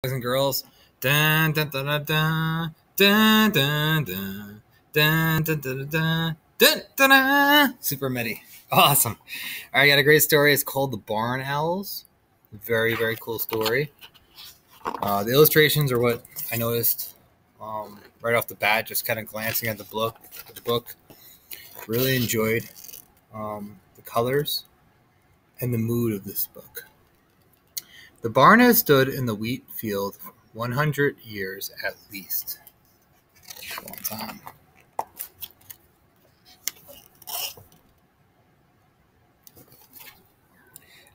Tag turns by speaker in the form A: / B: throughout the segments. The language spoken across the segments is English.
A: Boys and girls. Dun, dun, dun, dun, dun, dun, dun, dun, dun, dun, dun, dun, dun, dun, dun, dun. Super midi. Awesome. All right, I got a great story. It's called The Barn Owls. Very, very cool story. The illustrations are what I noticed right off the bat, just kind of glancing at the book. Really enjoyed the colors and the mood of this book. The barn has stood in the wheat field for 100 years at least. A long time.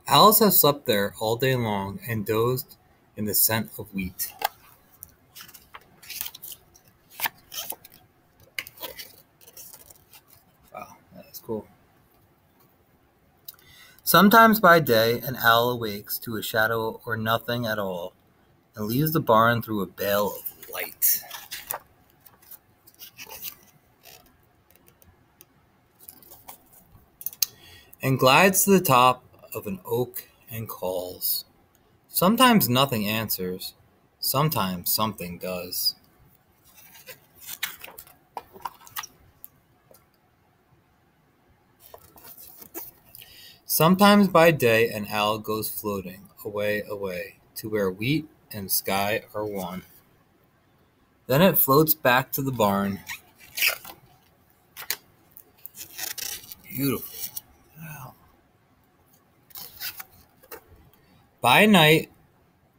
A: Owls have slept there all day long and dozed in the scent of wheat. Wow, that is cool. Sometimes by day, an owl awakes to a shadow or nothing at all and leaves the barn through a bale of light. And glides to the top of an oak and calls. Sometimes nothing answers, sometimes something does. Sometimes by day an owl goes floating away, away, to where wheat and sky are one. Then it floats back to the barn. Beautiful. Wow. By night,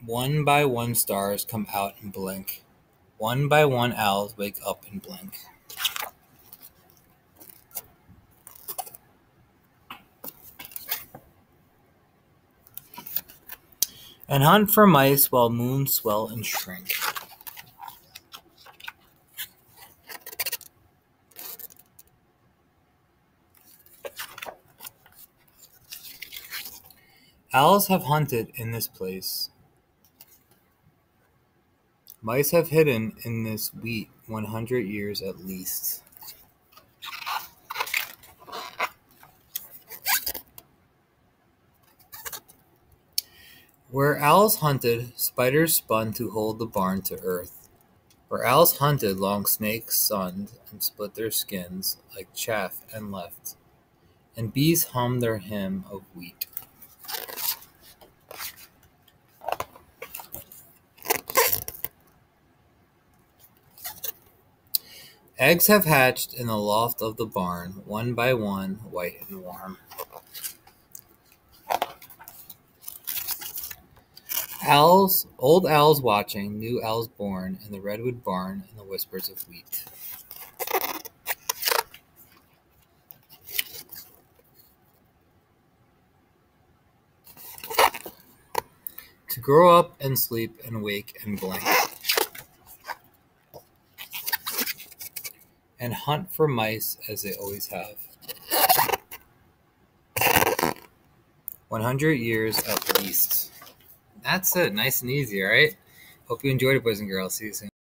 A: one by one stars come out and blink. One by one owls wake up and blink. And hunt for mice while moons swell and shrink. Owls have hunted in this place. Mice have hidden in this wheat 100 years at least. Where owls hunted, spiders spun to hold the barn to earth. Where owls hunted, long snakes sunned and split their skins like chaff and left. And bees hummed their hymn of wheat. Eggs have hatched in the loft of the barn, one by one, white and warm. Owls, old owls watching, new owls born in the redwood barn and the whispers of wheat. To grow up and sleep and wake and blink. And hunt for mice as they always have. 100 years at least. That's it. Nice and easy, all right? Hope you enjoyed it, boys and girls. See you soon.